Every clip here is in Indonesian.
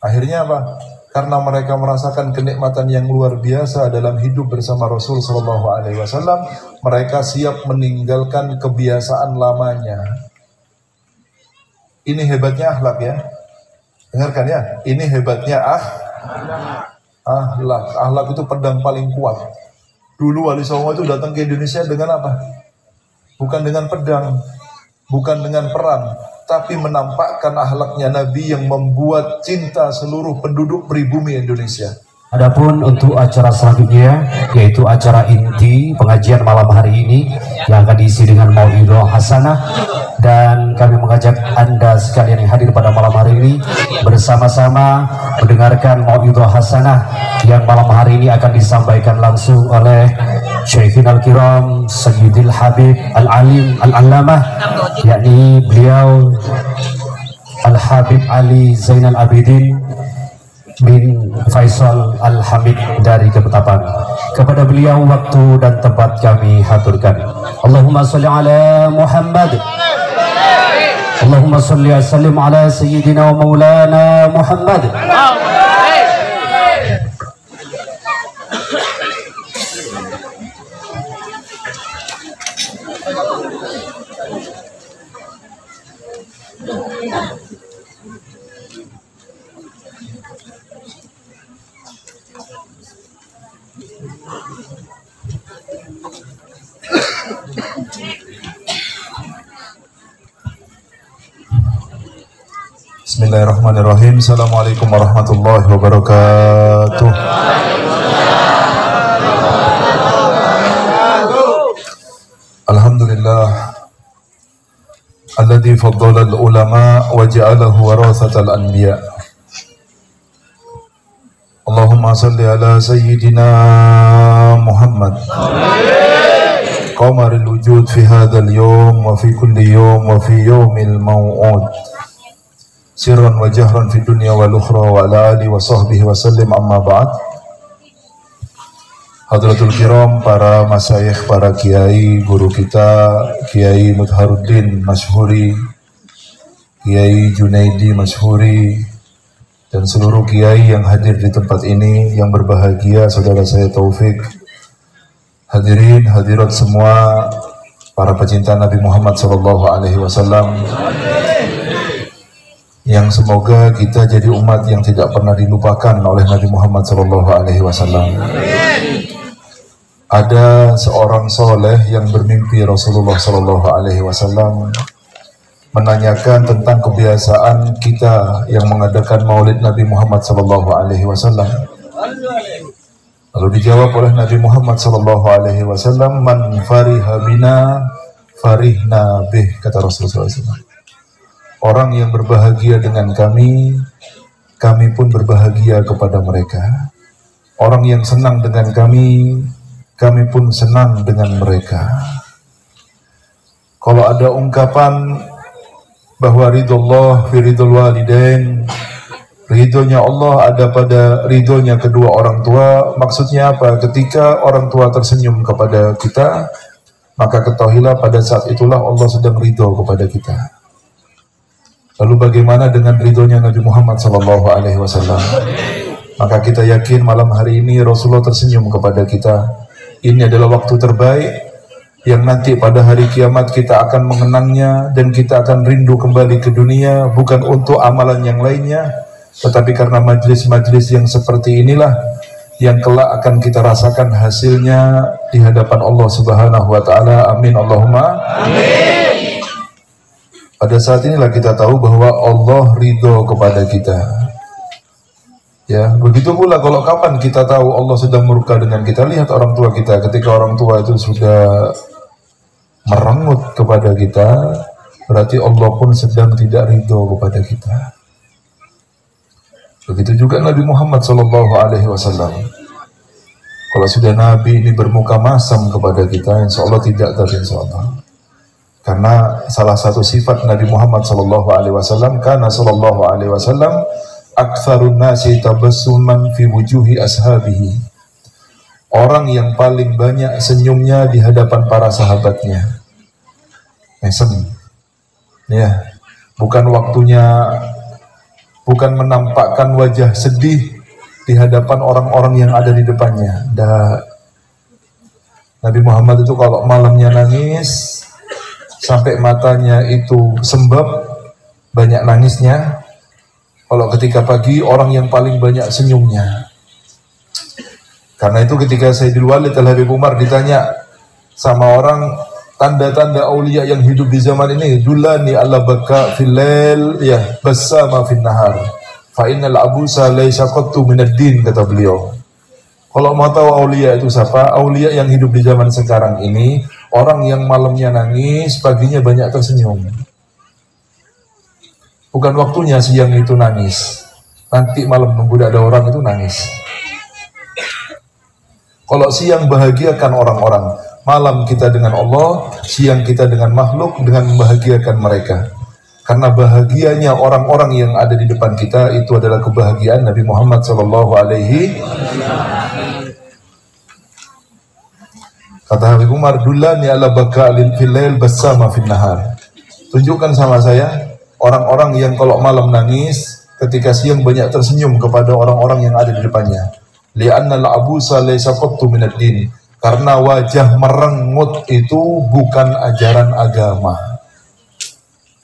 Akhirnya apa? Karena mereka merasakan kenikmatan yang luar biasa dalam hidup bersama Rasul Shallallahu Alaihi Wasallam, mereka siap meninggalkan kebiasaan lamanya. Ini hebatnya akhlak ya. Dengarkan ya, ini hebatnya akhlak. Akhlak itu pedang paling kuat. Dulu Wali Songo itu datang ke Indonesia dengan apa? Bukan dengan pedang, bukan dengan perang, tapi menampakkan akhlaknya Nabi yang membuat cinta seluruh penduduk pribumi Indonesia. Adapun untuk acara selanjutnya, yaitu acara inti pengajian malam hari ini yang akan diisi dengan Mau'idhah Hasanah, dan kami mengajak Anda sekalian yang hadir pada malam hari ini bersama-sama mendengarkan Mau'idhah Hasanah yang malam hari ini akan disampaikan langsung oleh Syekhin Al-Kiram Sayyidil Habib Al-Alim Al-Allamah, yakni beliau Al-Habib Ali Zainal Abidin bin Faisal Al-Hamid dari Ketapang. Kepada beliau waktu dan tempat kami haturkan. Allahumma salli ala Muhammad, Allahumma salli wa sallim ala Sayyidina wa Maulana Muhammad. Bismillahirrahmanirrahim. Assalamualaikum warahmatullahi wabarakatuh. Alhamdulillah alladzi faddala al-ulama wa ja'alahu warathatal anbiya. Allahumma salli ala sayyidina Muhammad qamaril wujud fi hadzal yawm wa fi kulli yawm wa fi yawmil maw'ud sirran wa jahran fi dunya wal ukhra wa ala alihi wa sahbihi wa sallim, amma ba'd. Hadratul kiram, para masyayikh, para kiai, guru kita Kiai Mudharuddin Masyhuri, Kiai Junaidi Masyhuri, dan seluruh kiai yang hadir di tempat ini, yang berbahagia saudara saya Taufik, hadirin hadirat semua, para pecinta Nabi Muhammad SAW, yang semoga kita jadi umat yang tidak pernah dilupakan oleh Nabi Muhammad SAW. Ada seorang soleh yang bermimpi Rasulullah SAW menanyakan tentang kebiasaan kita yang mengadakan Maulid Nabi Muhammad SAW. Lalu dijawab oleh Nabi Muhammad SAW, "Man fariha bina farihna bih," kata Rasulullah SAW. Orang yang berbahagia dengan kami, kami pun berbahagia kepada mereka. Orang yang senang dengan kami, kami pun senang dengan mereka. Kalau ada ungkapan bahwa ridullah fi ridul walidain, ridhonya Allah ada pada ridhonya kedua orang tua, maksudnya apa? Ketika orang tua tersenyum kepada kita, maka ketahuilah pada saat itulah Allah sedang ridho kepada kita. Lalu bagaimana dengan ridhonya Nabi Muhammad SAW? Maka kita yakin malam hari ini Rasulullah tersenyum kepada kita. Ini adalah waktu terbaik yang nanti pada hari kiamat kita akan mengenangnya, dan kita akan rindu kembali ke dunia, bukan untuk amalan yang lainnya, tetapi karena majlis-majlis yang seperti inilah yang kelak akan kita rasakan hasilnya di hadapan Allah Subhanahu wa Ta'ala. Amin Allahumma amin. Pada saat inilah kita tahu bahwa Allah ridho kepada kita. Ya, begitu pula kalau kapan kita tahu Allah sedang murka dengan kita. Lihat orang tua kita, ketika orang tua itu sudah merengut kepada kita, berarti Allah pun sedang tidak ridho kepada kita. Begitu juga Nabi Muhammad SAW. Kalau sudah Nabi ini bermuka masam kepada kita, insya Allah tidak, tapi insya Allah. Karena salah satu sifat Nabi Muhammad SAW, karena SAW aktsarun nasi tabassuman fi wujuhi ashabihi. Orang yang paling banyak senyumnya di hadapan para sahabatnya. Mesem. Ya, bukan waktunya bukan menampakkan wajah sedih di hadapan orang-orang yang ada di depannya. Nabi Muhammad itu kalau malamnya nangis sampai matanya itu sembab, banyak nangisnya. Kalau ketika pagi, orang yang paling banyak senyumnya. Karena itu ketika Sayyidul Walid Al-Habib Umar ditanya sama orang, tanda-tanda aulia yang hidup di zaman ini, dulani ala baka fil lail ya basama fin nahar fa innal abusa laysa qattu minad din, kata beliau. Kalau mau tahu aulia itu siapa? Aulia yang hidup di zaman sekarang ini, orang yang malamnya nangis, paginya banyak tersenyum. Bukan waktunya siang itu nangis, nanti malam nunggu ada orang itu nangis. Kalau siang bahagiakan orang-orang, malam kita dengan Allah, siang kita dengan makhluk, dengan membahagiakan mereka. Karena bahagianya orang-orang yang ada di depan kita itu adalah kebahagiaan Nabi Muhammad SAW. Kata Habib Umar, dulani ala baka'alil filail basama fin nahar. Tunjukkan sama saya orang-orang yang kalau malam nangis, ketika siang banyak tersenyum kepada orang-orang yang ada di depannya. Li'anna al-abusa laysa qattu minad din. Karena wajah merengut itu bukan ajaran agama.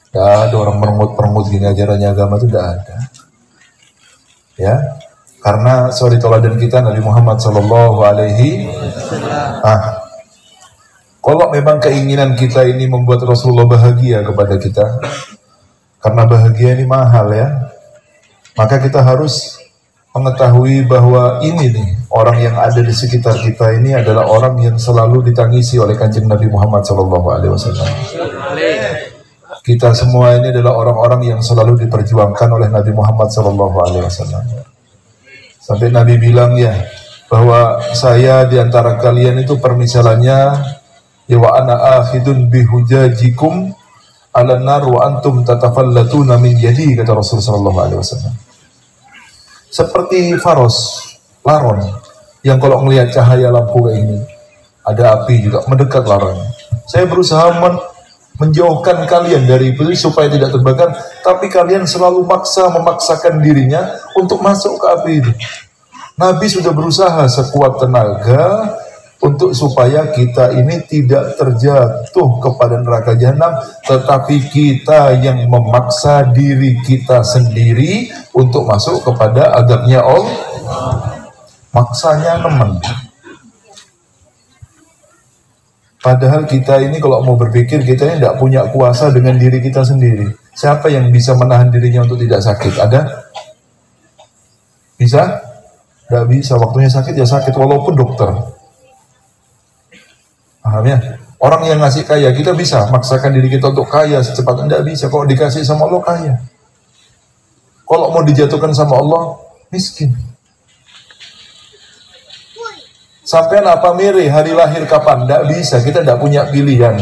Tidak ada orang merengut gini ajarannya agama, itu tidak ada. Ya, karena sorry toladan kita Nabi Muhammad Sallallahu Alaihi. Kalau memang keinginan kita ini membuat Rasulullah bahagia kepada kita, karena bahagia ini mahal ya, maka kita harus mengetahui bahwa ini nih orang yang ada di sekitar kita ini adalah orang yang selalu ditangisi oleh Kanjeng Nabi Muhammad SAW. Kita semua ini adalah orang-orang yang selalu diperjuangkan oleh Nabi Muhammad SAW. Sampai Nabi bilang ya bahwa saya di antara kalian itu permisalannya ya wa ana akhidun bihujajikum ala nar wa antum tatafallatuna min yadi, kata Rasulullah SAW. Seperti faros, laron, yang kalau melihat cahaya lampu kayak ini, ada api juga, mendekat laronnya. Saya berusaha menjauhkan kalian dari itu supaya tidak terbakar, tapi kalian selalu memaksakan dirinya untuk masuk ke api itu. Nabi sudah berusaha sekuat tenaga untuk supaya kita ini tidak terjatuh kepada neraka jahanam, tetapi kita yang memaksa diri kita sendiri untuk masuk kepada adabnya Allah. Maksanya nemen. Padahal kita ini kalau mau berpikir, kita ini tidak punya kuasa dengan diri kita sendiri. Siapa yang bisa menahan dirinya untuk tidak sakit? Ada? Bisa? Tidak bisa. Waktunya sakit ya sakit, walaupun dokter. Paham ya? Orang yang ngasih kaya, kita bisa maksakan diri kita untuk kaya secepatnya. Tidak bisa. Kalau dikasih sama Allah, kaya. Kalau mau dijatuhkan sama Allah, miskin. Sampai apa mirip hari lahir kapan? Tidak bisa. Kita tidak punya pilihan.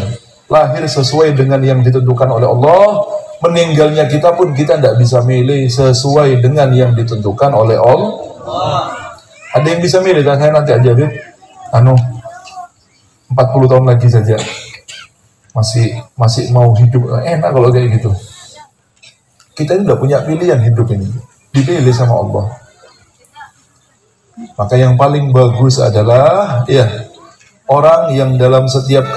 Lahir sesuai dengan yang ditentukan oleh Allah. Meninggalnya kita pun kita tidak bisa milih sesuai dengan yang ditentukan oleh Allah. Ada yang bisa milih? Dan saya nanti aja, Bib. 40 tahun lagi saja masih mau hidup, enak kalau kayak gitu. Kita ini tidak punya pilihan hidup ini, dipilih sama Allah. Maka yang paling bagus adalah ya orang yang dalam setiap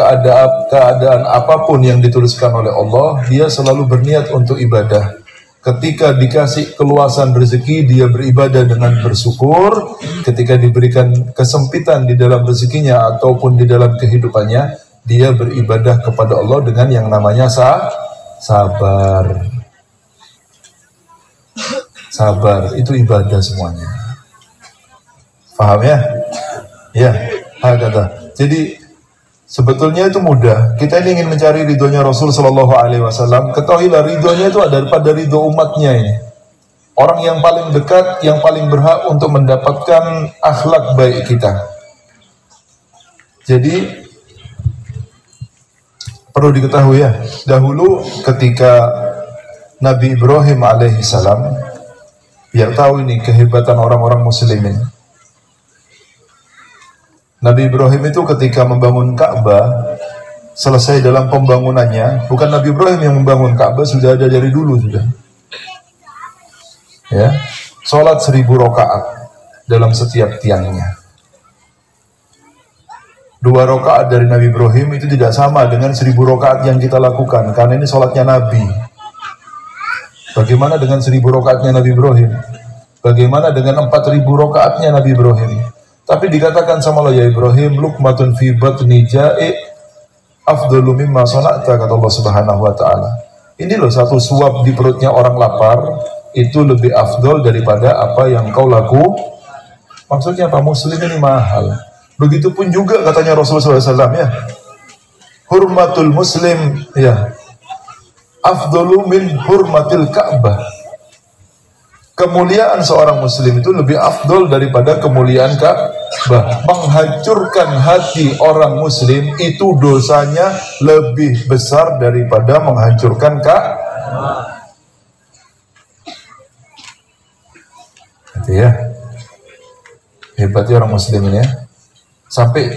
keadaan apapun yang dituliskan oleh Allah, dia selalu berniat untuk ibadah. Ketika dikasih keluasan rezeki, dia beribadah dengan bersyukur. Ketika diberikan kesempitan di dalam rezekinya ataupun di dalam kehidupannya, dia beribadah kepada Allah dengan yang namanya sabar. Sabar itu ibadah semuanya. Paham ya? Ya, kata. Jadi sebetulnya itu mudah. Kita ini ingin mencari ridhonya Rasul Sallallahu Alaihi Wasallam. Ketahuilah ridhonya itu ada pada ridho umatnya ini. Orang yang paling dekat, yang paling berhak untuk mendapatkan akhlak baik kita. Jadi perlu diketahui ya, dahulu ketika Nabi Ibrahim alaihissalam, biar tahu ini kehebatan orang-orang muslimin. Nabi Ibrahim itu ketika membangun Ka'bah, selesai dalam pembangunannya, bukan Nabi Ibrahim yang membangun Ka'bah, sudah ada dari dulu sudah. ya, sholat 1000 rakaat dalam setiap tiangnya. 2 rakaat dari Nabi Ibrahim itu tidak sama dengan 1000 rakaat yang kita lakukan, karena ini sholatnya Nabi. Bagaimana dengan 1000 rakaatnya Nabi Ibrahim? Bagaimana dengan 4000 rakaatnya Nabi Ibrahim? Tapi dikatakan sama Allah, ya Ibrahim, luqmatun fi batni ja'i afdalu mimma sana'ta, kata Allah Subhanahu wa taala. Ini loh, satu suap di perutnya orang lapar itu lebih afdol daripada apa yang kau laku. Maksudnya apa? Muslim ini mahal. Begitupun juga katanya Rasulullah SAW, ya, hurmatul muslim, ya, afdalu min hurmatil Ka'bah. Kemuliaan seorang muslim itu lebih afdol daripada kemuliaan Ka'bah. Menghancurkan hati orang muslim itu dosanya lebih besar daripada menghancurkan Ka'bah. Gitu ya. Hebatnya orang muslim ini, ya. Sampai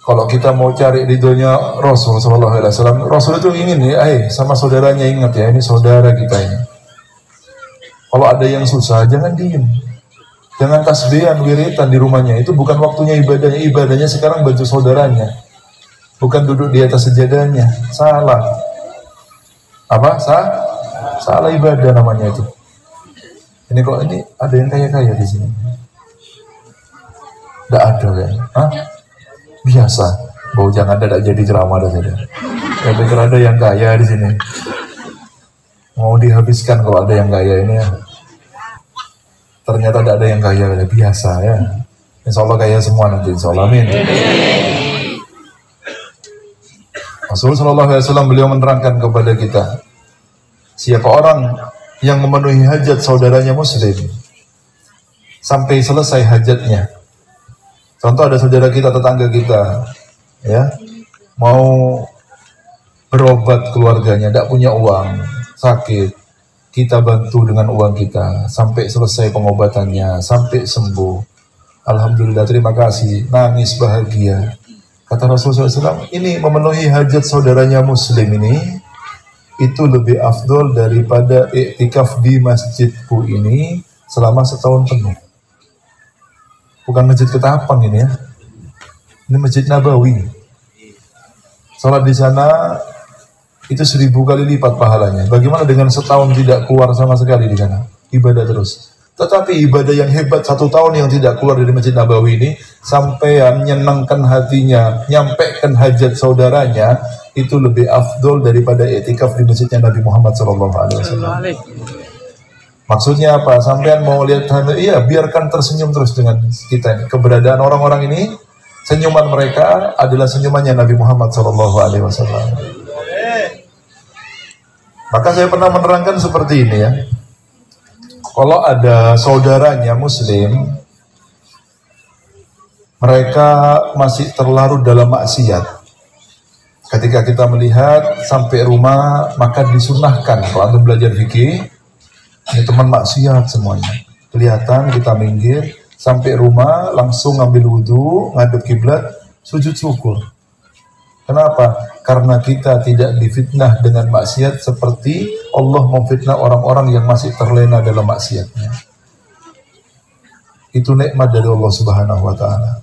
kalau kita mau cari ridhonya Rasul Sallallahu Alaihi Wasallam, Rasul itu ingin ya, sama saudaranya, ingat ya, ini saudara kita ini. Kalau ada yang susah, jangan diem, jangan tasbihan, wiritan di rumahnya. Itu bukan waktunya ibadahnya. Ibadahnya sekarang bantu saudaranya, bukan duduk di atas sejadahnya. Salah. Apa? Salah ibadah namanya itu. Ini kok ini ada yang kaya-kaya di sini? Tidak ada kan? Hah? Biasa. Bau jangan ada jadi ceramah dah saja. Ya pikir ada yang kaya di sini. Mau dihabiskan kalau ada yang kaya ini, ya. Ternyata tidak ada yang kaya, biasa ya. Insya Allah kaya semua nanti, insya Allah, amin. Rasulullah SAW beliau menerangkan kepada kita, siapa orang yang memenuhi hajat saudaranya muslim sampai selesai hajatnya. Contoh, ada saudara kita, tetangga kita, ya, mau berobat keluarganya, tidak punya uang, sakit, kita bantu dengan uang kita sampai selesai pengobatannya, sampai sembuh. Alhamdulillah, terima kasih, nangis bahagia. Kata Rasulullah SAW, ini memenuhi hajat saudaranya muslim ini, itu lebih afdol daripada iktikaf di masjidku ini selama setahun penuh. Bukan masjid Ketapang ini, ya. Ini Masjid Nabawi. Salat di sana itu 1000 kali lipat pahalanya. Bagaimana dengan setahun tidak keluar sama sekali di sana? Ibadah terus. Tetapi ibadah yang hebat 1 tahun yang tidak keluar dari Masjid Nabawi ini, sampai menyenangkan hatinya, nyampaikan hajat saudaranya, itu lebih afdol daripada iktikaf di masjidnya Nabi Muhammad SAW. Maksudnya apa? Sampean mau lihat, iya, biarkan tersenyum terus dengan kita ini. Keberadaan orang-orang ini, senyuman mereka adalah senyumannya Nabi Muhammad SAW. Maka saya pernah menerangkan seperti ini, ya. Kalau ada saudaranya muslim, mereka masih terlarut dalam maksiat. Ketika kita melihat sampai rumah, maka disunahkan. Kalau anda belajar fikih, ini teman maksiat semuanya. Kelihatan kita minggir, sampai rumah langsung ngambil wudhu, ngadep kiblat, sujud syukur. Kenapa? Karena kita tidak difitnah dengan maksiat seperti Allah memfitnah orang-orang yang masih terlena dalam maksiatnya. Itu nikmat dari Allah Subhanahu wa taala.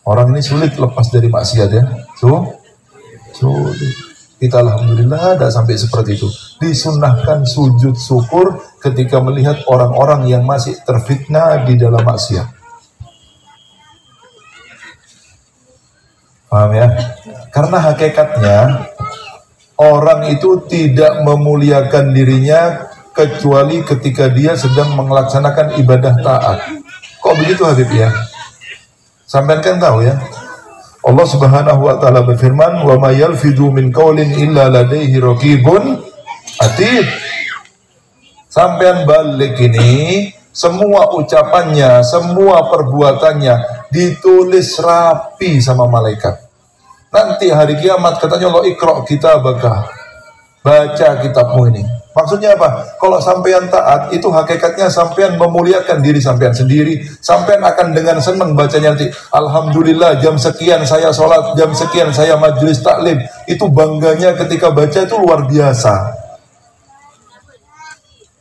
Orang ini sulit lepas dari maksiat, ya. Sulit. Kita alhamdulillah tidak sampai seperti itu. Disunnahkan sujud syukur ketika melihat orang-orang yang masih terfitnah di dalam maksiat. Paham ya? Karena hakikatnya orang itu tidak memuliakan dirinya kecuali ketika dia sedang melaksanakan ibadah taat. Kok begitu Habib ya? Sampean kan tahu ya? Allah Subhanahu wa taala berfirman, "Wa may yalfidu min qaulin illa ladaihi raqibun atid." Sampean balik ini, semua ucapannya, semua perbuatannya ditulis rapi sama malaikat. Nanti hari kiamat katanya Allah, "Iqra' kitabaka." Baca kitabmu ini. Maksudnya apa? Kalau sampean taat, itu hakikatnya sampean memuliakan diri sampean sendiri. Sampean akan dengan senang bacanya nanti. Alhamdulillah, jam sekian saya sholat, jam sekian saya majelis taklim. Itu bangganya ketika baca itu luar biasa.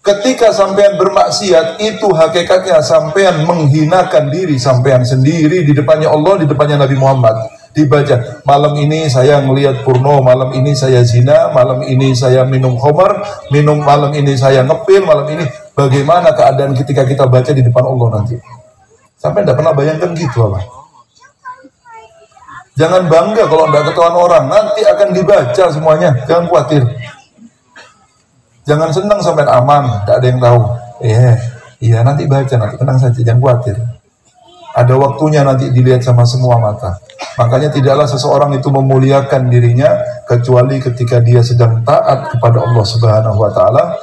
Ketika sampean bermaksiat, itu hakikatnya sampean menghinakan diri sampean sendiri di depannya Allah, di depannya Nabi Muhammad. Dibaca, malam ini saya melihat porno, malam ini saya zina, malam ini saya minum khamar, malam ini saya ngepil, malam ini. Bagaimana keadaan ketika kita baca di depan Allah nanti? Sampai tidak pernah bayangkan gitu apa? Jangan bangga kalau tidak ketahuan orang, nanti akan dibaca semuanya, jangan khawatir. Jangan senang sampai aman, tidak ada yang tahu. Iya nanti baca, nanti tenang saja, jangan khawatir. Ada waktunya nanti dilihat sama semua mata. Makanya tidaklah seseorang itu memuliakan dirinya kecuali ketika dia sedang taat kepada Allah Subhanahu wa taala,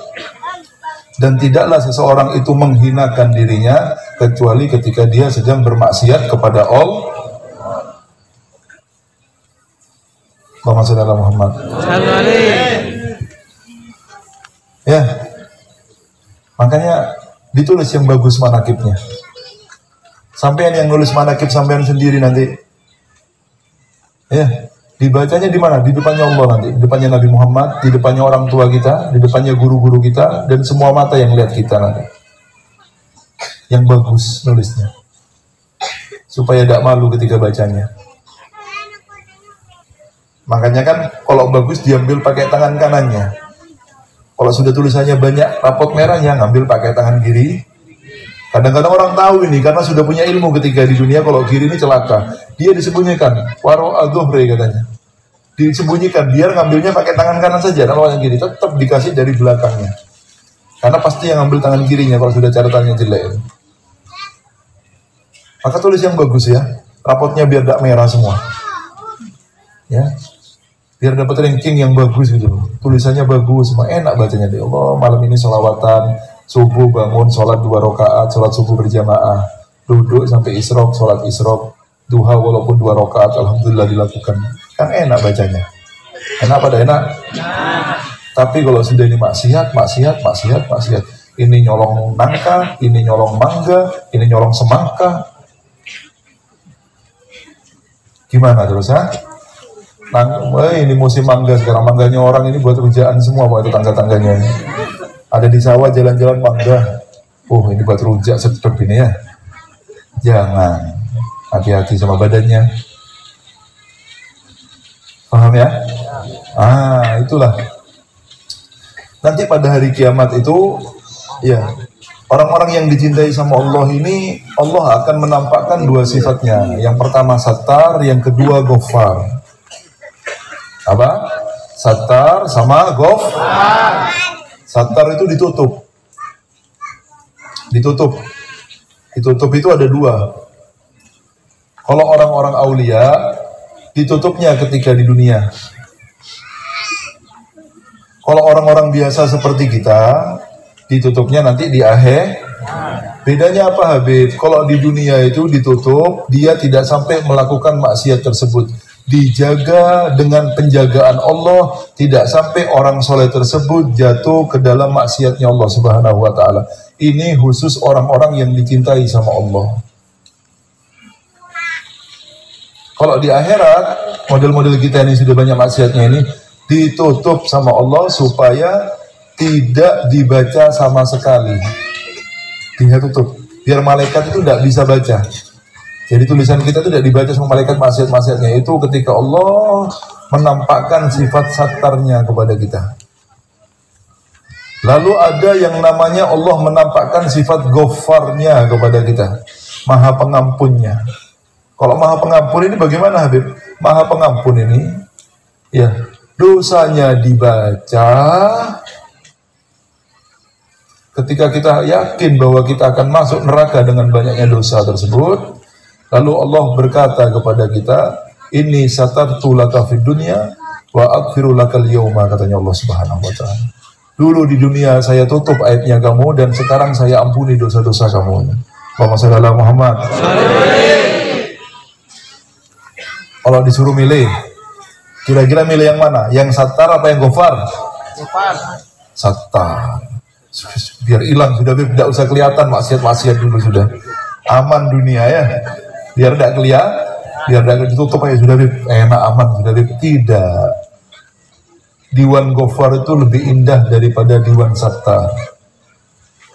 dan tidaklah seseorang itu menghinakan dirinya kecuali ketika dia sedang bermaksiat kepada Allah. Allahumma shalli ala Muhammad. Ya, makanya ditulis yang bagus manakibnya. Sampean yang nulis manakib sampean sendiri nanti. Ya, dibacanya di mana? Di depannya Allah nanti, di depannya Nabi Muhammad, di depannya orang tua kita, di depannya guru-guru kita, dan semua mata yang lihat kita nanti. Yang bagus nulisnya, supaya tidak malu ketika bacanya. Makanya kan kalau bagus diambil pakai tangan kanannya. Kalau sudah tulisannya banyak rapot merahnya, ngambil pakai tangan kiri. Kadang-kadang orang tahu ini karena sudah punya ilmu ketika di dunia kalau kiri ini celaka. Dia disembunyikan, waro al-dhuhri katanya. Disembunyikan, biar ngambilnya pakai tangan kanan saja. Kalau yang kiri tetap dikasih dari belakangnya. Karena pasti yang ngambil tangan kirinya kalau sudah catatannya jelek. Maka tulis yang bagus ya, rapotnya biar tidak merah semua. Ya. Biar dapat ranking yang bagus gitu, tulisannya bagus, semua enak bacanya deh. Allah, malam ini sholawatan, subuh bangun, sholat 2 rakaat, sholat subuh berjamaah, duduk sampai isyraq, sholat isyraq, duha walaupun 2 rakaat, alhamdulillah dilakukan. Kan enak bacanya. Enak pada enak? Tapi kalau sudah ini maksiat, ini nyolong nangka, ini nyolong mangga, ini nyolong semangka, gimana terus ha? Ini musim mangga sekarang, mangganya orang ini buat rujaan semua, buat tetangga-tangganya. Ada di sawah jalan-jalan mangga. Ini buat rujak sedap ini ya. Jangan, hati-hati sama badannya. Paham ya? Itulah. Nanti pada hari kiamat itu, ya, orang-orang yang dicintai sama Allah ini, Allah akan menampakkan 2 sifatnya. Yang pertama Sattar, yang kedua Ghaffar. Apa? Sattar sama Ghaffar. Sattar itu ditutup. Ditutup itu ada 2. Kalau orang-orang aulia, ditutupnya ketika di dunia. Kalau orang-orang biasa seperti kita, ditutupnya nanti di akhir. Bedanya apa Habib? Kalau di dunia itu ditutup, dia tidak sampai melakukan maksiat tersebut. Dijaga dengan penjagaan Allah, tidak sampai orang soleh tersebut jatuh ke dalam maksiatnya Allah Subhanahu wa taala. Ini khusus orang-orang yang dicintai sama Allah. Kalau di akhirat, model-model kita ini sudah banyak maksiatnya ini, ditutup sama Allah supaya tidak dibaca sama sekali. Dia tutup, biar malaikat itu tidak bisa baca. Jadi tulisan kita itu tidak dibaca sama malaikat maksiat-maksiatnya. Itu ketika Allah menampakkan sifat sattarnya kepada kita. Lalu ada yang namanya Allah menampakkan sifat Ghaffarnya kepada kita, Maha Pengampunnya. Kalau Maha Pengampun ini bagaimana Habib? Maha Pengampun ini, ya, dosanya dibaca. Ketika kita yakin bahwa kita akan masuk neraka dengan banyaknya dosa tersebut, lalu Allah berkata kepada kita, "Inni satartu laka fid dunya wa aghfiru lakal yauma," katanya Allah Subhanahu wa taala. Dulu di dunia saya tutup aibnya kamu dan sekarang saya ampuni dosa-dosa kamu. Allahumma shalli ala Muhammad. Kalau disuruh milih, kira-kira milih yang mana? Yang sattar apa yang Ghaffar? Sattar. Biar hilang sudah, tidak usah kelihatan maksiat-maksiat dulu sudah. Aman dunia ya. Biar tidak kelihatan, biar tidak ditutup aja sudah, enak aman sudah. Tidak. Diwan Ghaffar itu lebih indah daripada diwan Sattar.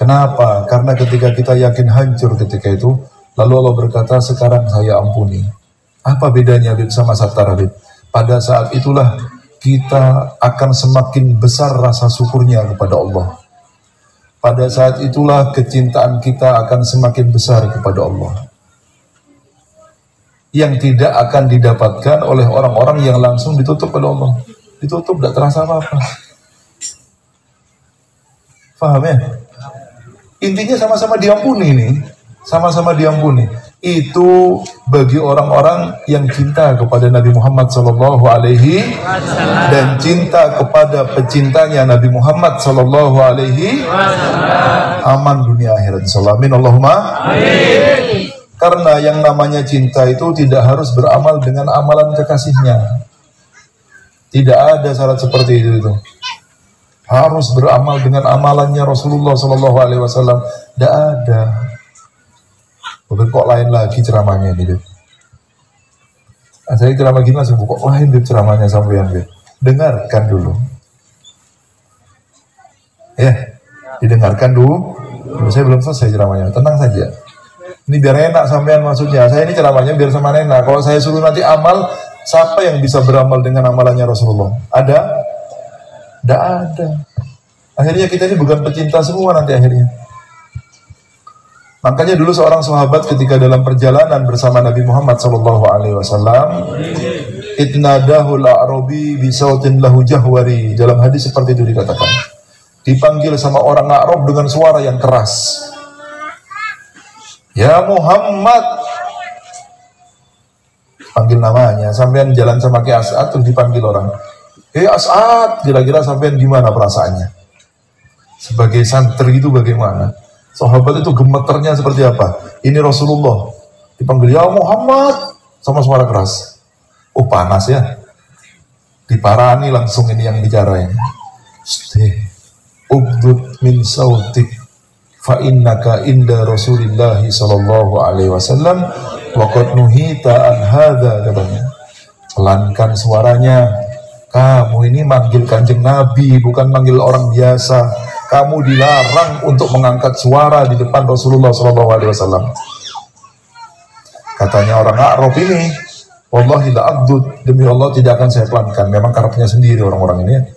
Kenapa? Karena ketika kita yakin hancur ketika itu, lalu Allah berkata, sekarang saya ampuni. Apa bedanya Habib sama Sattar Habib? Pada saat itulah kita akan semakin besar rasa syukurnya kepada Allah. Pada saat itulah kecintaan kita akan semakin besar kepada Allah. Yang tidak akan didapatkan oleh orang-orang yang langsung ditutup oleh Allah. Ditutup, tidak terasa apa-apa. Paham ya? Intinya sama-sama diampuni nih. Sama-sama diampuni. Itu bagi orang-orang yang cinta kepada Nabi Muhammad Sallallahu Alaihi dan cinta kepada pecintanya Nabi Muhammad Sallallahu Alaihi aman dunia akhirat. Amin Allahumma amin. Karena yang namanya cinta itu tidak harus beramal dengan amalan kekasihnya. Tidak ada syarat seperti itu. Harus beramal dengan amalannya Rasulullah Sallallahu Alaihi Wasallam. Tidak ada. Kok lain lagi ceramahnya ini, saya ceramah gini langsung kok lain ceramahnya sampean, dengarkan dulu. Ya, didengarkan dulu. Saya belum selesai ceramahnya, tenang saja. Ini biar enak sampean maksudnya. Saya ini ceramahnya biar sama enak. Kalau saya suruh nanti amal, siapa yang bisa beramal dengan amalannya Rasulullah? Ada? Tidak ada. Akhirnya kita ini bukan pecinta semua nanti akhirnya. Makanya dulu seorang sahabat ketika dalam perjalanan bersama Nabi Muhammad SAW, itnadahul a'rabi bisautin lahu jahwari. Dalam hadis seperti itu dikatakan, dipanggil sama orang A'rab dengan suara yang keras. Ya Muhammad, panggil namanya. Sampean jalan sama Ki As'ad terus dipanggil orang. As'ad, kira-kira sampean gimana perasaannya? Sebagai santri itu bagaimana? Sahabat itu gemeternya seperti apa? Ini Rasulullah dipanggil ya Muhammad sama suara keras. Oh panas ya. Diparani langsung ini yang bicara ini. Ubdud min sautik fa innaka inda Rasulillah sallallahu alaihi wasallam wa qad nuhita an hadza, katanya. Pelankan suaranya. Kamu ini manggil Kanjeng Nabi, bukan manggil orang biasa. Kamu dilarang untuk mengangkat suara di depan Rasulullah SAW. Katanya orang A'rab ini, wallahi la abdud, demi Allah tidak akan saya pelankan. Memang karakternya sendiri orang-orang ini.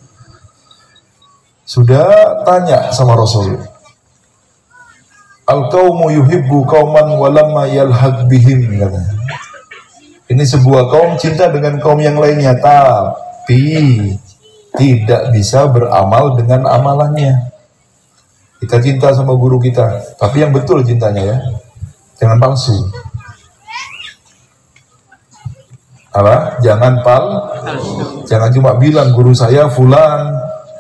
Sudah tanya sama Rasul, al-qaumu yuhibbu qauman walamma yalhaq bihim. Ini sebuah kaum cinta dengan kaum yang lainnya, tapi tidak bisa beramal dengan amalannya. Kita cinta sama guru kita, tapi yang betul cintanya ya, jangan palsu. Apa? Jangan cuma bilang guru saya fulan,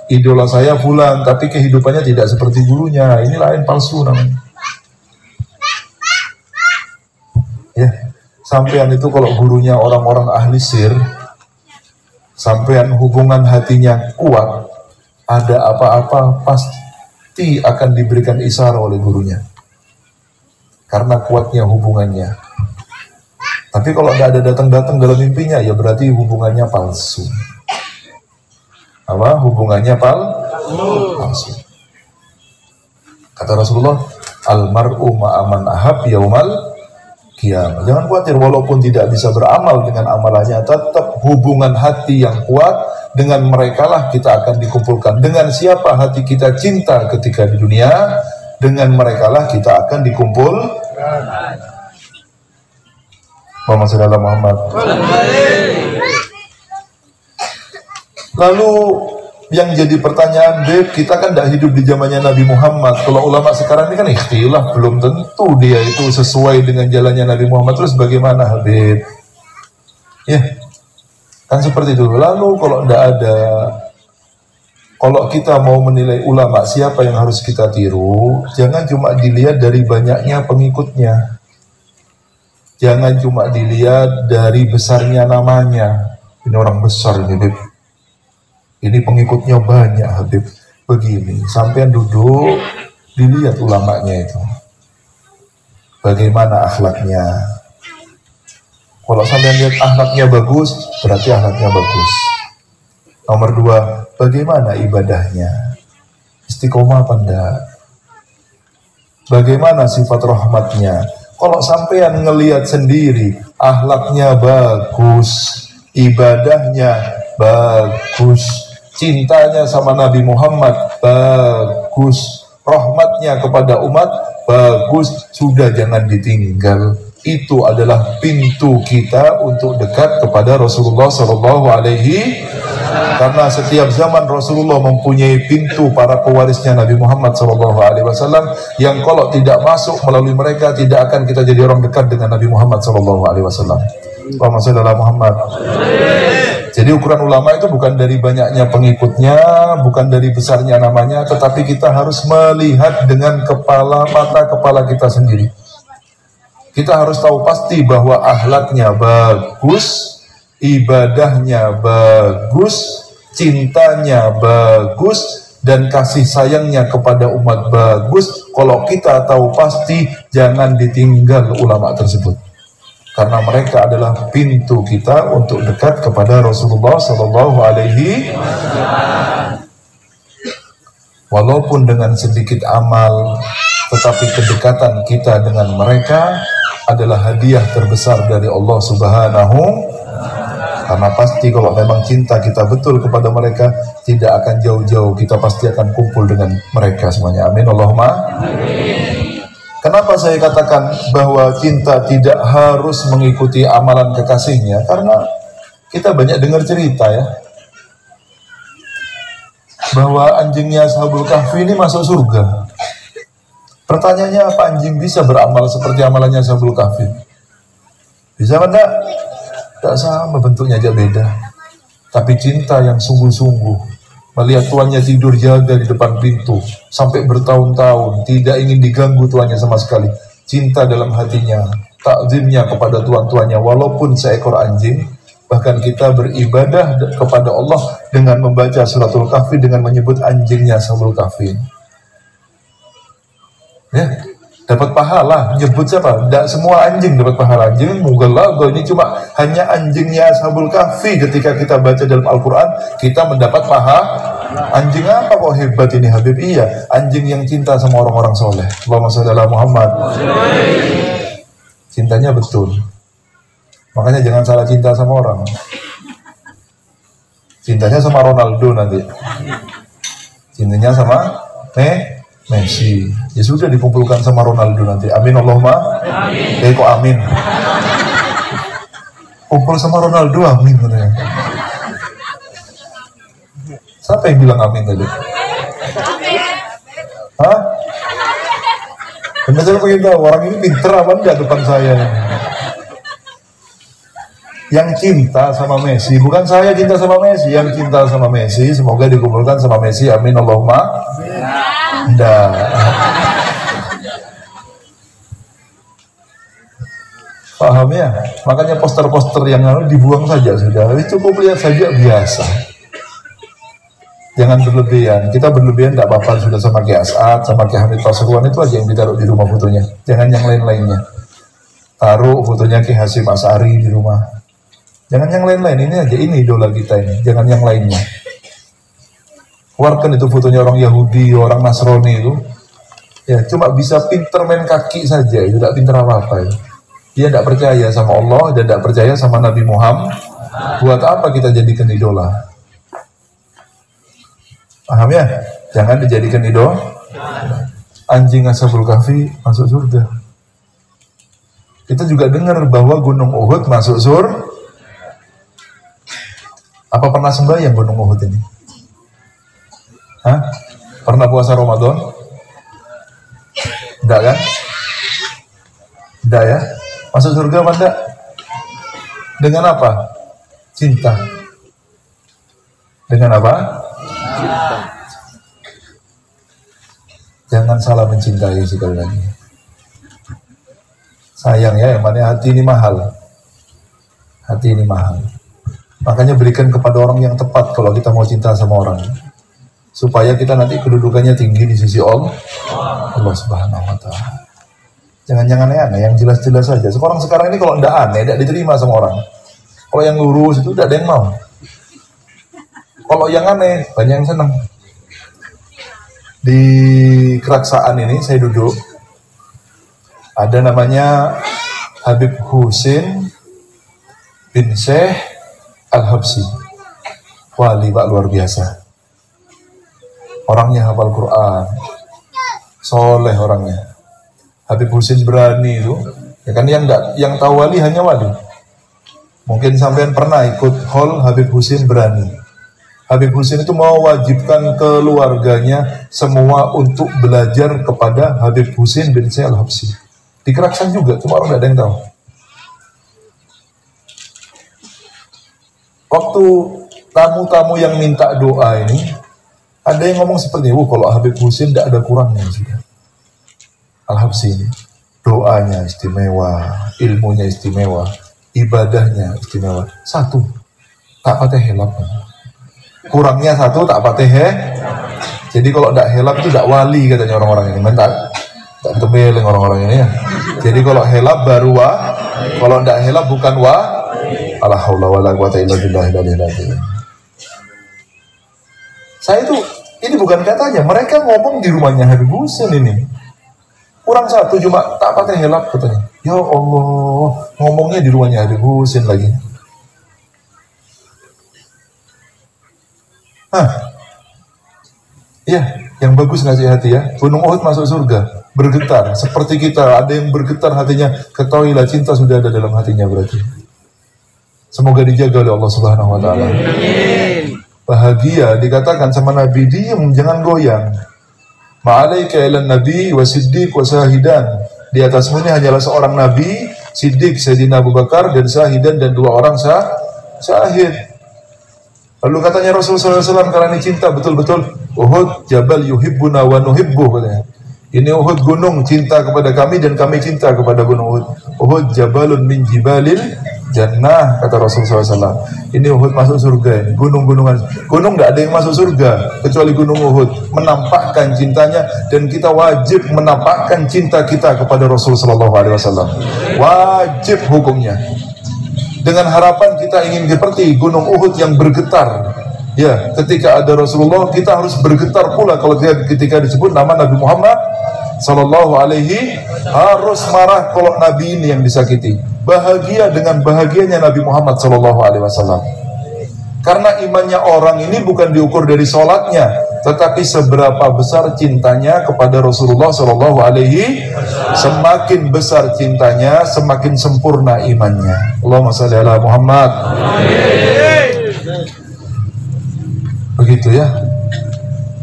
idola saya fulan, tapi kehidupannya tidak seperti gurunya. Ini lain, palsu namanya. Ya, sampean itu kalau gurunya orang-orang ahli sir, sampean hubungan hatinya kuat, ada apa-apa pasti akan diberikan isyarat oleh gurunya karena kuatnya hubungannya. Tapi kalau tidak ada datang-datang dalam mimpinya, ya berarti hubungannya palsu. Apa? Hubungannya palsu. Kata Rasulullah, almar'u ma'aman ahab yaumal qiyamah. Jangan khawatir, walaupun tidak bisa beramal dengan amalannya, tetap hubungan hati yang kuat dengan mereka lah kita akan dikumpulkan. Dengan siapa hati kita cinta ketika di dunia, dengan mereka lah kita akan dikumpul. Muhammad sallallahu Muhammad. Lalu yang jadi pertanyaan, Beb, kita kan tidak hidup di zamannya Nabi Muhammad. Kalau ulama sekarang ini kan ikhtilaf, belum tentu dia itu sesuai dengan jalannya Nabi Muhammad. Terus bagaimana, Habib? Ya, kan seperti itu. Lalu kalau kita mau menilai ulama, siapa yang harus kita tiru, jangan cuma dilihat dari banyaknya pengikutnya, jangan cuma dilihat dari besarnya namanya. Ini orang besar ini, Habib, ini pengikutnya banyak, Habib. Begini, sampean duduk, dilihat ulamanya itu bagaimana akhlaknya. Kalau sampean lihat akhlaknya bagus, berarti akhlaknya bagus. Nomor 2, bagaimana ibadahnya? Istiqomah apa enggak? Bagaimana sifat rahmatnya? Kalau sampean ngelihat sendiri, akhlaknya bagus, ibadahnya bagus, cintanya sama Nabi Muhammad bagus, rahmatnya kepada umat bagus, sudah jangan ditinggal. Itu adalah pintu kita untuk dekat kepada Rasulullah Sallallahu Alaihi. Karena setiap zaman Rasulullah mempunyai pintu para pewarisnya Nabi Muhammad Sallallahu Alaihi Wasallam, yang kalau tidak masuk melalui mereka tidak akan kita jadi orang dekat dengan Nabi Muhammad Sallallahu Alaihi Wasallam. Allahumma shalli ala Muhammad. Jadi ukuran ulama itu bukan dari banyaknya pengikutnya, bukan dari besarnya namanya, tetapi kita harus melihat dengan mata kepala kita sendiri. Kita harus tahu pasti bahwa akhlaknya bagus, ibadahnya bagus, cintanya bagus, dan kasih sayangnya kepada umat bagus. Kalau kita tahu pasti, jangan ditinggal ulama tersebut, karena mereka adalah pintu kita untuk dekat kepada Rasulullah Sallallahu Alaihi Wasallam. Walaupun dengan sedikit amal, tetapi kedekatan kita dengan mereka adalah hadiah terbesar dari Allah Subhanahu. Karena pasti kalau memang cinta kita betul kepada mereka, tidak akan jauh-jauh, kita pasti akan kumpul dengan mereka semuanya. Amin Allahumma amin. Kenapa saya katakan bahwa cinta tidak harus mengikuti amalan kekasihnya? Karena kita banyak dengar cerita ya, bahwa anjingnya Ashabul Kahfi ini masuk surga. Pertanyaannya, apa anjing bisa beramal seperti amalannya Ashabul Kahfi? Bisa enggak? Tidak sama, bentuknya aja beda. Tapi cinta yang sungguh-sungguh, melihat tuannya tidur jaga di depan pintu sampai bertahun-tahun, tidak ingin diganggu tuannya sama sekali. Cinta dalam hatinya, takzimnya kepada tuan-tuannya walaupun seekor anjing. Bahkan kita beribadah kepada Allah dengan membaca suratul Kahfi, dengan menyebut anjingnya Ashabul Kahfi. Ya, dapat pahala. Nyebut siapa? Tidak semua anjing dapat pahala. Anjing mugalago ini cuma hanya anjingnya Ashabul Kahfi. Ketika kita baca dalam Al-Quran, kita mendapat pahala. Anjing apa kok hebat ini Habib? Iya, anjing yang cinta sama orang-orang soleh. Allahumma shalli ala Muhammad. Cintanya betul. Makanya jangan salah cinta sama orang. Cintanya sama Ronaldo nanti, cintanya sama Messi. Ya sudah, dikumpulkan sama Ronaldo nanti. Amin Allahumma amin. Kok amin? Kumpul sama Ronaldo, amin katanya. Siapa yang bilang amin tadi? Hah? Benar, saya pengen tahu orang ini pinter apa enggak depan saya ini. Yang cinta sama Messi, bukan saya cinta sama Messi, yang cinta sama Messi semoga dikumpulkan sama Messi. Amin Allahumma. Enggak. Paham ya? Makanya poster-poster yang lalu dibuang saja sudah. Cukup lihat saja, biasa. Jangan berlebihan. Kita berlebihan tidak apa-apa, sudah sama Ki As'ad, sama Ki Hamid Pasuruan, itu aja yang ditaruh di rumah fotonya. Jangan yang lain-lainnya. Taruh fotonya Ki Hasyim Asy'ari di rumah. Jangan yang lain-lain, ini aja, ini idola kita ini. Jangan yang lainnya. Keluarkan itu fotonya orang Yahudi, orang Nasrani itu. Ya, cuma bisa pinter main kaki saja, itu tidak pinter apa-apa. Dia tidak percaya sama Allah dan tidak percaya sama Nabi Muhammad. Buat apa kita jadikan idola? Paham ya? Jangan dijadikan idola. Anjing Ashabul Kahfi masuk surga. Kita juga dengar bahwa Gunung Uhud masuk surga. Apa pernah sembahyang Gunung Uhud ini? Hah? Pernah puasa Ramadan? Enggak kan? Enggak ya? Masuk surga apa enggak? Dengan apa? Cinta. Dengan apa? Cinta. Jangan salah mencintai sekali lagi. Sayang ya, yang mana hati ini mahal. Hati ini mahal. Makanya berikan kepada orang yang tepat kalau kita mau cinta sama orang, supaya kita nanti kedudukannya tinggi di sisi Allah Subhanahu wa ta'ala. Jangan aneh-aneh, yang jelas-jelas saja. Sekarang ini kalau tidak aneh, tidak diterima sama orang. Kalau yang lurus itu tidak ada yang mau. Kalau yang aneh, banyak yang senang. Di Keraksaan ini saya duduk, Ada namanya Habib Husin bin Syekh Al-Habsyi. Wali Pak, luar biasa. Orangnya hafal Quran, soleh orangnya. Habib Husin berani itu. Ya kan yang tahu wali hanya wali. Mungkin sampean pernah ikut hall Habib Husin berani. Habib Husin itu mewajibkan keluarganya semua untuk belajar kepada Habib Husin bin Syekh Al-Habsyi. Di Keraksan juga, cuma orang nggak ada yang tahu. Waktu tamu-tamu yang minta doa ini, ada yang ngomong seperti ini, kalau Habib Husin tidak ada kurangnya sudah. Al-Habsyi ini, doanya istimewa, ilmunya istimewa, ibadahnya istimewa. Satu, tak pateh helap. Kurangnya satu, tak pateh Jadi kalau tidak helap itu tidak wali katanya orang-orang ini. Tak tebeleng orang-orang ini ya. Jadi kalau helap baru wa, kalau tidak helap bukan wa. La haula wala quwata illa billah. Saya itu, ini bukan katanya, mereka ngomong di rumahnya Habib Husin ini. Kurang satu cuma tak pakai helap katanya. Ya Allah, ngomongnya di rumahnya Habib Husin lagi. Ya, yang bagus ngasih hati ya. Gunung Uhud masuk surga, bergetar seperti kita. Ada yang bergetar hatinya, ketahuilah cinta sudah ada dalam hatinya berarti. Semoga dijaga oleh Allah Subhanahu wa taala. Bahagia dikatakan sama Nabi, diam jangan goyang. Ma'alaika ilan nabi wa siddiq wa syahidan. Di atasmu ini hanyalah seorang nabi, Siddiq Sayyidina Abu Bakar, dan syahidan, dan dua orang syahid. Lalu katanya Rasulullah SAW, karena ini cinta betul-betul, Uhud jabal yuhibbuna wa nuhibbuh katanya. Ini Uhud gunung cinta kepada kami dan kami cinta kepada gunung Uhud. Uhud jabalun min jibalil jannah, kata Rasulullah SAW. Ini Uhud masuk surga ini. Gunung-gunungan. Gunung nggak ada yang masuk surga kecuali gunung Uhud. Menampakkan cintanya, dan kita wajib menampakkan cinta kita kepada Rasulullah SAW. Wajib hukumnya. Dengan harapan kita ingin seperti gunung Uhud yang bergetar. Ya, ketika ada Rasulullah kita harus bergetar pula kalau ketika disebut nama Nabi Muhammad Sallallahu Alaihi, harus marah kalau Nabi ini yang disakiti. Bahagia dengan bahagianya Nabi Muhammad Sallallahu Alaihi Wasallam. Karena imannya orang ini bukan diukur dari sholatnya, tetapi seberapa besar cintanya kepada Rasulullah Sallallahu Alaihi. Semakin besar cintanya, semakin sempurna imannya. Allahumma shalli ala Muhammad. Begitu ya.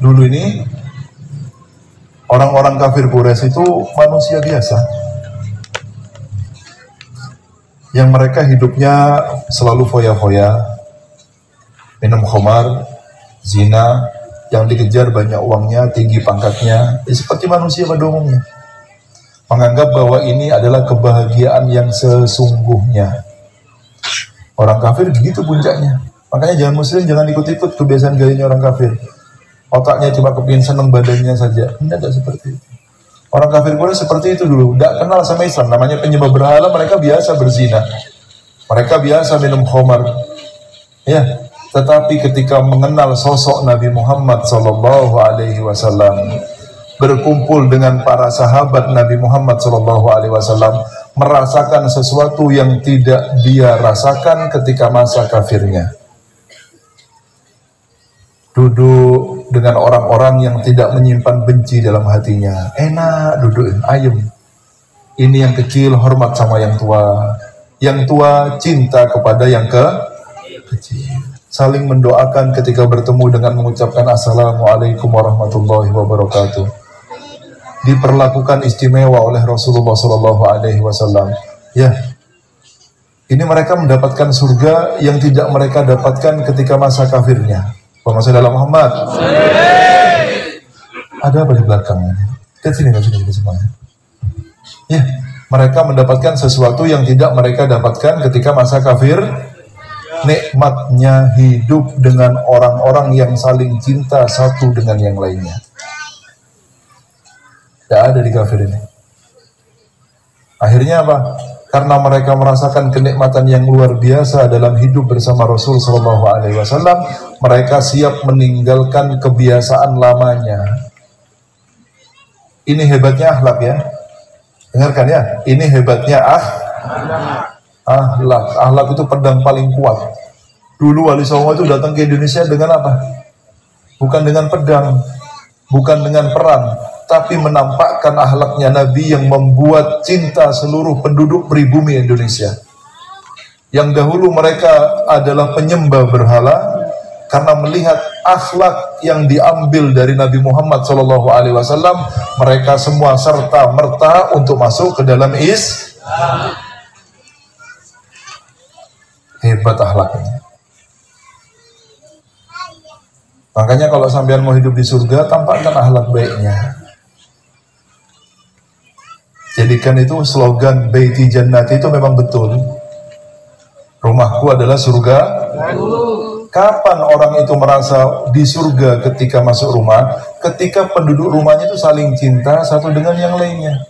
Dulu ini orang-orang kafir Quraisy itu manusia biasa, yang mereka hidupnya selalu foya-foya, minum khamar, zina, yang dikejar banyak uangnya, tinggi pangkatnya, seperti manusia pada umumnya. Menganggap bahwa ini adalah kebahagiaan yang sesungguhnya. Orang kafir begitu puncaknya. Makanya jangan muslim, jangan ikut-ikut kebiasaan gayanya orang kafir. Otaknya cuma kepingin seneng badannya saja. Tidak seperti itu. Orang kafir Quraisy seperti itu dulu. Tidak kenal sama Islam. Namanya penyembah berhala, mereka biasa berzina. Mereka biasa minum khamar. Ya, tetapi ketika mengenal sosok Nabi Muhammad Sallallahu Alaihi Wasallam, berkumpul dengan para sahabat Nabi Muhammad Sallallahu Alaihi Wasallam, merasakan sesuatu yang tidak dia rasakan ketika masa kafirnya. Duduk dengan orang-orang yang tidak menyimpan benci dalam hatinya, enak duduk, ayem. Ini yang kecil hormat sama yang tua cinta kepada yang kecil. Saling mendoakan ketika bertemu dengan mengucapkan Assalamualaikum warahmatullahi wabarakatuh. Diperlakukan istimewa oleh Rasulullah Sallallahu Alaihi Wasallam. Ya, ini mereka mendapatkan surga yang tidak mereka dapatkan ketika masa kafirnya. Masa dalam Muhammad. Ada apa di belakang? Lihat sini semuanya. Ya, mereka mendapatkan sesuatu yang tidak mereka dapatkan ketika masa kafir. Nikmatnya hidup dengan orang-orang yang saling cinta satu dengan yang lainnya. Tidak ada di kafir ini. Akhirnya apa? Karena mereka merasakan kenikmatan yang luar biasa dalam hidup bersama Rasul Sallallahu Alaihi Wasallam, mereka siap meninggalkan kebiasaan lamanya. Ini hebatnya akhlak ya. Dengarkan ya, ini hebatnya ahlak. Ahlak itu pedang paling kuat. Dulu Wali Songo itu datang ke Indonesia dengan apa? Bukan dengan pedang, bukan dengan perang, tapi menampakkan ahlaknya Nabi yang membuat cinta seluruh penduduk pribumi Indonesia. Yang dahulu mereka adalah penyembah berhala, karena melihat akhlak yang diambil dari Nabi Muhammad SAW, mereka semua serta merta untuk masuk ke dalam Islam. Hebat akhlaknya. Makanya kalau sampean mau hidup di surga, tampakkan akhlak baiknya. Jadikan itu slogan Baiti Jannati itu memang betul. Rumahku adalah surga. Kapan orang itu merasa di surga ketika masuk rumah? Ketika penduduk rumahnya itu saling cinta satu dengan yang lainnya.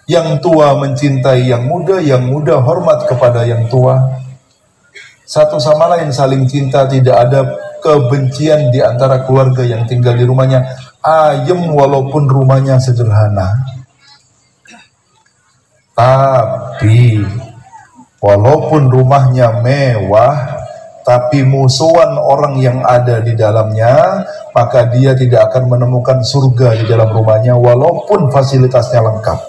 Yang tua mencintai yang muda hormat kepada yang tua. Satu sama lain saling cinta, tidak ada kebencian di antara keluarga yang tinggal di rumahnya. Ayem walaupun rumahnya sederhana. Tapi walaupun rumahnya mewah, tapi musuhan orang yang ada di dalamnya, maka dia tidak akan menemukan surga di dalam rumahnya walaupun fasilitasnya lengkap.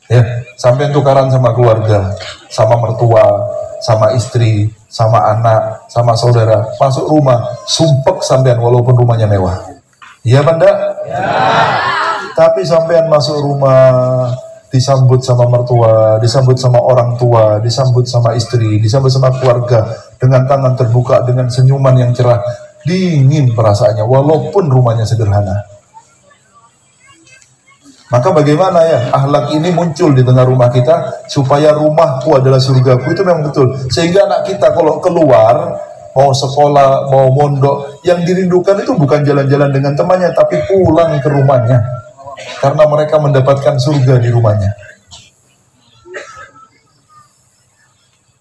Ya, sampai tukaran sama keluarga, sama mertua, sama istri, sama anak, sama saudara, masuk rumah, sumpek sampean walaupun rumahnya mewah. Iya apa enggak? Ya. Tapi sampean masuk rumah, disambut sama mertua, disambut sama orang tua, disambut sama istri, disambut sama keluarga, dengan tangan terbuka, dengan senyuman yang cerah, dingin perasaannya, walaupun rumahnya sederhana. Maka bagaimana ya, akhlak ini muncul di tengah rumah kita, supaya rumahku adalah surgaku, itu memang betul. Sehingga anak kita kalau keluar, mau sekolah, mau mondok, yang dirindukan itu bukan jalan-jalan dengan temannya, tapi pulang ke rumahnya. Karena mereka mendapatkan surga di rumahnya.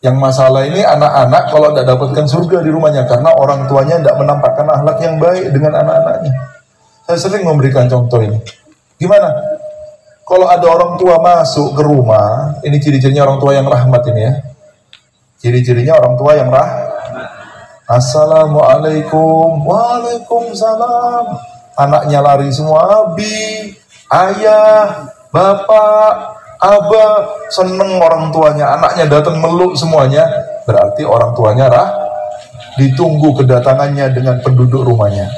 Yang masalah ini anak-anak kalau tidak dapatkan surga di rumahnya, karena orang tuanya tidak menampakkan akhlak yang baik dengan anak-anaknya. Saya sering memberikan contoh ini. Gimana? Kalau ada orang tua masuk ke rumah, ini ciri-cirinya orang tua yang rahmat ini ya. Ciri-cirinya orang tua yang Assalamualaikum, waalaikumsalam. Anaknya lari semua, abi, ayah, bapak, abah, seneng orang tuanya. Anaknya datang meluk semuanya, berarti orang tuanya ditunggu kedatangannya dengan penduduk rumahnya.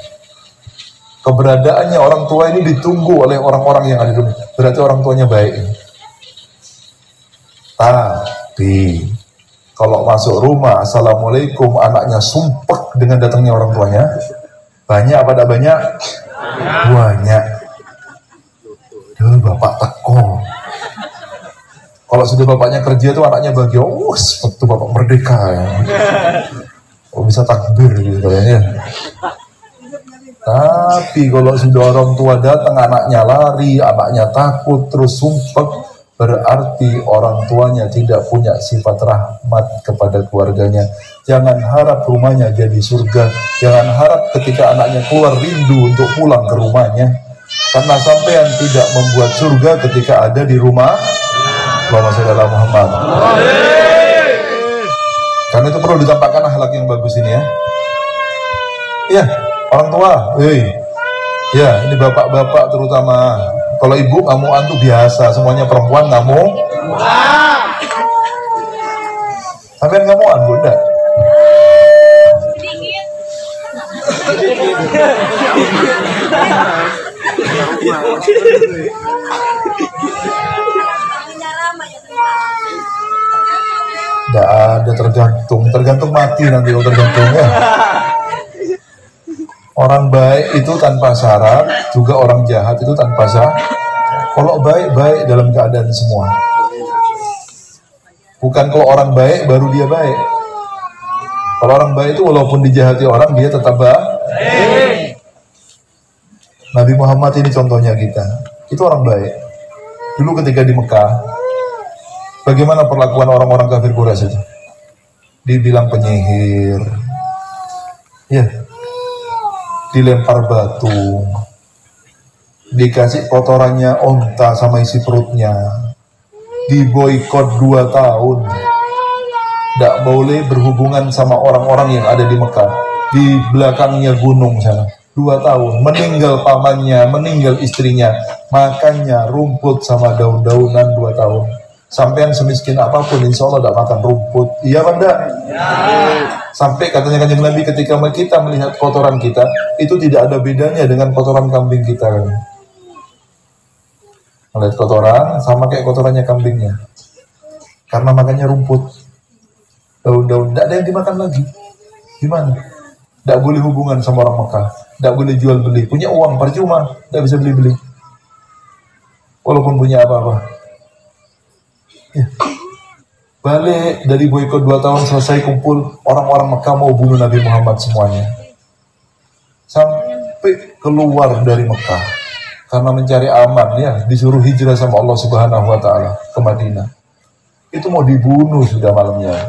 Keberadaannya orang tua ini ditunggu oleh orang-orang yang ada di rumah. Berarti orang tuanya baik. Tapi kalau masuk rumah, assalamualaikum, anaknya sumpek dengan datangnya orang tuanya. Banyak apa tidak banyak? Banyak. Duh, bapak teko. Kalau sudah bapaknya kerja tuh anaknya bahagia. Oh, seperti bapak merdeka ya. Oh, bisa takbir gitu kayaknya. Tapi kalau sudah orang tua datang, anaknya lari, anaknya takut, terus sumpek, berarti orang tuanya tidak punya sifat rahmat kepada keluarganya. Jangan harap rumahnya jadi surga. Jangan harap ketika anaknya keluar rindu untuk pulang ke rumahnya. Karena sampean tidak membuat surga ketika ada di rumah. Allahumma sholli ala Muhammad. Karena itu perlu ditampakkan akhlak yang bagus ini ya. Iya. Orang tua, ya ini bapak-bapak terutama. Kalau ibu ngamuan tuh biasa, semuanya perempuan ngamuk. Sampean ngamuan, bunda? Tidak ada, tergantung mati nanti kalau tergantungnya. Orang baik itu tanpa syarat, juga orang jahat itu tanpa syarat. Kalau baik dalam keadaan semua. Bukan kalau orang baik baru dia baik. Kalau orang baik itu walaupun dijahati orang, dia tetap baik. Nabi Muhammad ini contohnya kita. Itu orang baik. Dulu ketika di Mekah, bagaimana perlakuan orang-orang kafir Quraisy itu? Dibilang penyihir. Ya. Dilempar batu, dikasih kotorannya onta sama isi perutnya, diboikot 2 tahun, tidak boleh berhubungan sama orang-orang yang ada di Mekah, di belakangnya gunung sana, 2 tahun, meninggal pamannya, meninggal istrinya, makannya rumput sama daun-daunan 2 tahun. Sampean semiskin apapun insya Allah tidak makan rumput, iya apa enggak? Sampai katanya Kanjeng Nabi ketika kita melihat kotoran kita, itu tidak ada bedanya dengan kotoran kambing kita kan. Melihat kotoran sama kayak kotorannya kambingnya, karena makannya rumput, daun-daun, tidak ada yang dimakan lagi. Gimana? Tidak boleh hubungan sama orang Mekah, tidak boleh jual beli, punya uang percuma, tidak bisa beli-beli, walaupun punya apa-apa. Ya. Balik dari boikot 2 tahun selesai, kumpul orang-orang Mekah mau bunuh Nabi Muhammad semuanya, sampai keluar dari Mekah karena mencari aman, ya disuruh hijrah sama Allah Subhanahu Wa Taala ke Madinah. Itu mau dibunuh sudah malamnya,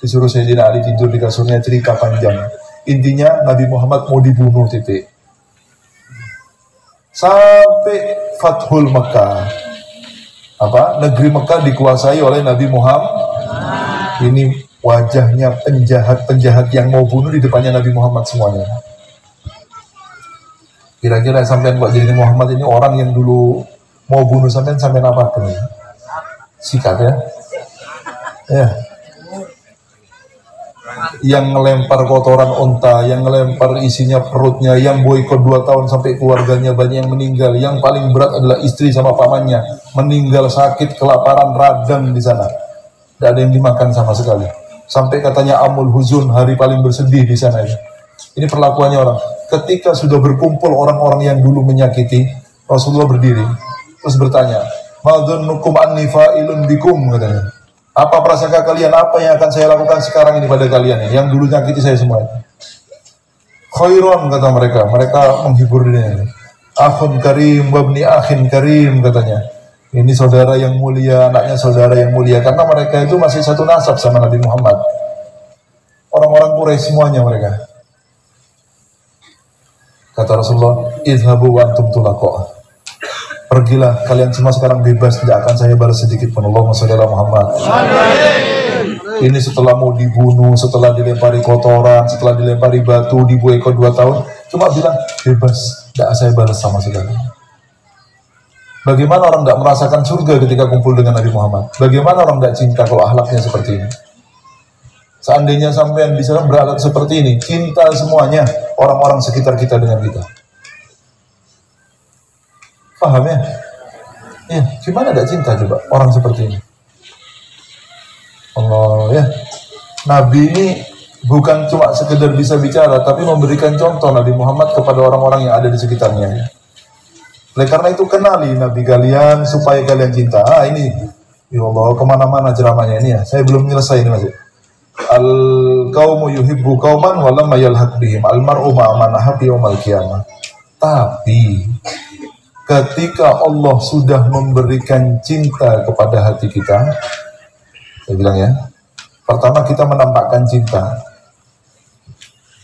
disuruh Sayyidina Ali tidur di kasurnya, cerita panjang. Intinya Nabi Muhammad mau dibunuh, titik. Sampai Fathul Mekah, negeri Mekah dikuasai oleh Nabi Muhammad. Ini wajahnya penjahat-penjahat yang mau bunuh di depannya Nabi Muhammad semuanya. Kira-kira sampean kok jadi Muhammad ini orang yang dulu mau bunuh sampean apa pun? Sikat ya. Ya. Yang ngelempar kotoran unta, yang ngelempar isinya perutnya, yang boikot 2 tahun sampai keluarganya banyak yang meninggal. Yang paling berat adalah istri sama pamannya, meninggal sakit, kelaparan, radang di sana. Tidak ada yang dimakan sama sekali. Sampai katanya Amul Huzun, hari paling bersedih di sana itu. Ini perlakuannya orang. Ketika sudah berkumpul orang-orang yang dulu menyakiti, Rasulullah berdiri terus bertanya, "Madzunnukum anni fa'ilun bikum?" katanya. Apa prasangka kalian, apa yang akan saya lakukan sekarang ini pada kalian yang dulu nyakiti saya semua? Khairon, kata mereka menghibur dia. Akhun karim wabni akhin karim, katanya. Ini saudara yang mulia, anaknya saudara yang mulia, karena mereka itu masih satu nasab sama Nabi Muhammad. Orang-orang Quraisy semuanya mereka. Kata Rasulullah, "Idhabu wa antum tulaqo." Pergilah, kalian semua sekarang bebas, tidak akan saya balas sedikit pun. Allahumma shalli ala Muhammad. Ini setelah mau dibunuh, setelah dilempari kotoran, setelah dilempari batu, diboikot 2 tahun, cuma bilang bebas, tidak saya balas sama sekali. Bagaimana orang tidak merasakan surga ketika kumpul dengan Nabi Muhammad? Bagaimana orang tidak cinta kalau akhlaknya seperti ini? Seandainya sampean bisa berakhlak seperti ini, cinta semuanya orang-orang sekitar kita dengan kita. Paham ya? Ya, gimana gak cinta coba orang seperti ini? Allah ya. Nabi ini bukan cuma sekedar bisa bicara, tapi memberikan contoh Nabi Muhammad kepada orang-orang yang ada di sekitarnya. Oleh karena itu kenali Nabi kalian supaya kalian cinta. Ini, ya Allah, kemana-mana ceramahnya ini ya. Saya belum selesai ini masih. Al-qaumu yuhibbu qauman wa lam yalhaq bihim al-mar'u ma'a man ahabba yaumal qiyamah. Tapi ketika Allah sudah memberikan cinta kepada hati kita, saya bilang ya, pertama kita menampakkan cinta.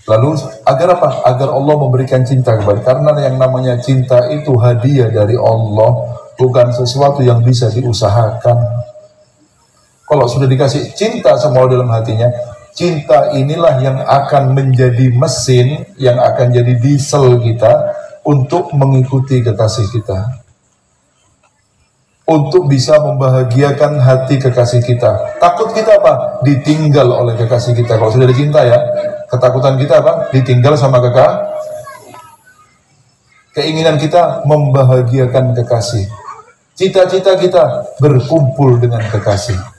Lalu agar apa? Agar Allah memberikan cinta kepada. Karena yang namanya cinta itu hadiah dari Allah, bukan sesuatu yang bisa diusahakan. Kalau sudah dikasih cinta sama Allah dalam hatinya, cinta inilah yang akan menjadi mesin, yang akan jadi diesel kita untuk mengikuti kekasih kita, untuk bisa membahagiakan hati kekasih kita. Takut kita apa? Ditinggal oleh kekasih kita. Kalau sudah dicinta ya, ketakutan kita apa? Ditinggal sama kekasih. Keinginan kita membahagiakan kekasih. Cita-cita kita berkumpul dengan kekasih.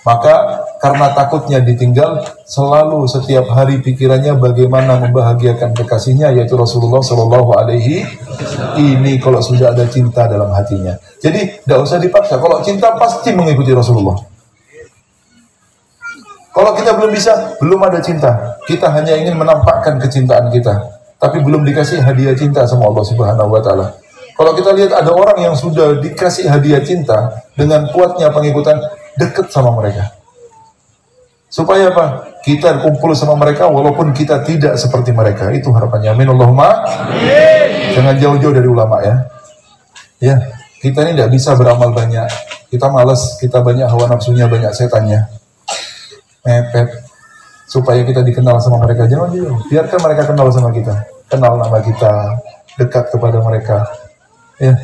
Maka karena takutnya ditinggal, selalu setiap hari pikirannya bagaimana membahagiakan kekasihnya, yaitu Rasulullah Shallallahu Alaihi. Ini kalau sudah ada cinta dalam hatinya. Jadi tidak usah dipaksa. Kalau cinta pasti mengikuti Rasulullah. Kalau kita belum bisa, belum ada cinta. Kita hanya ingin menampakkan kecintaan kita, tapi belum dikasih hadiah cinta sama Allah Subhanahu Wa Taala. Kalau kita lihat ada orang yang sudah dikasih hadiah cinta dengan kuatnya pengikutan, dekat sama mereka. Supaya apa? Kita kumpul sama mereka walaupun kita tidak seperti mereka. Itu harapannya. Amin Allahumma. Amin. Jangan jauh-jauh dari ulama ya. Ya, kita ini tidak bisa beramal banyak. Kita malas, kita banyak hawa nafsunya, banyak setannya. Mepet. Supaya kita dikenal sama mereka, jangan dulu. Biarkan mereka kenal sama kita, kenal nama kita, dekat kepada mereka. Ya,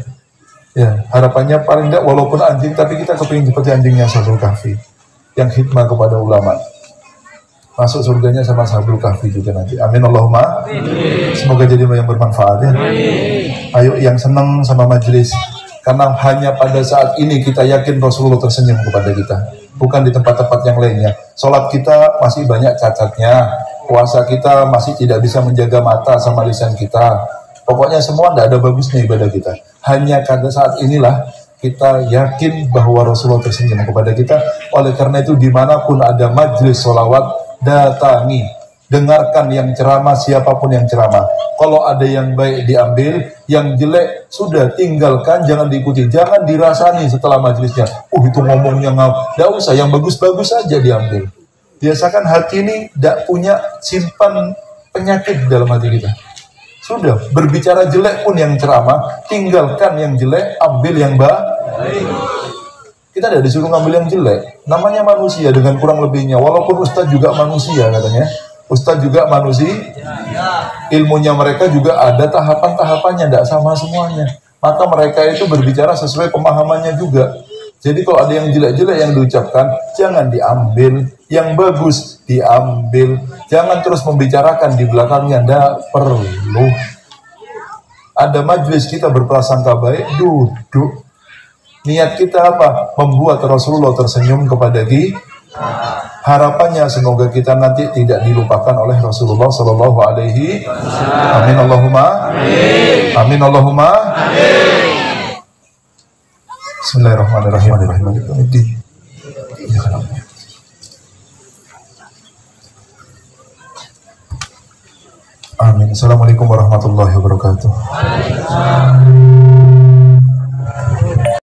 ya. Harapannya paling tidak walaupun anjing, tapi kita kepingin seperti anjingnya Ashabul Kahfi, yang khidmah kepada ulama. Masuk surganya sama Ashabul Kahfi juga nanti. Amin Allahumma. Semoga jadi yang bermanfaat ya. Ayo yang senang sama majelis, karena hanya pada saat ini kita yakin Rasulullah tersenyum kepada kita, bukan di tempat-tempat yang lainnya. Sholat kita masih banyak cacatnya, puasa kita masih tidak bisa menjaga mata sama lisan kita. Pokoknya semua tidak ada bagusnya ibadah kita. Hanya pada saat inilah kita yakin bahwa Rasulullah tersenyum kepada kita. Oleh karena itu dimanapun ada majelis sholawat, datangi, dengarkan yang ceramah, siapapun yang ceramah. Kalau ada yang baik diambil, yang jelek sudah tinggalkan, jangan diikuti, jangan dirasani setelah majelisnya. Itu ngomongnya tidak usah, yang bagus-bagus saja diambil. Biasakan hati ini tidak punya simpan penyakit dalam hati kita. Sudah, berbicara jelek pun yang ceramah, tinggalkan yang jelek, ambil yang baik. Kita tidak disuruh ngambil yang jelek. Namanya manusia dengan kurang lebihnya. Walaupun ustadz juga manusia katanya. Ustadz juga manusia. Ilmunya mereka juga ada tahapan-tahapannya. Tidak sama semuanya. Maka mereka itu berbicara sesuai pemahamannya juga. Jadi kalau ada yang jelek-jelek yang diucapkan, jangan diambil. Yang bagus diambil. Jangan terus membicarakan di belakangnya. Tidak perlu. Ada majelis kita berprasangka baik, duduk. Niat kita apa? Membuat Rasulullah tersenyum kepada kita. Harapannya semoga kita nanti tidak dilupakan oleh Rasulullah Sallallahu Alaihi Wasallam. Amin Allahumma. Amin. Amin Allahumma. Amin. Bismillahirrahmanirrahim. Amin. Assalamualaikum warahmatullahi wabarakatuh.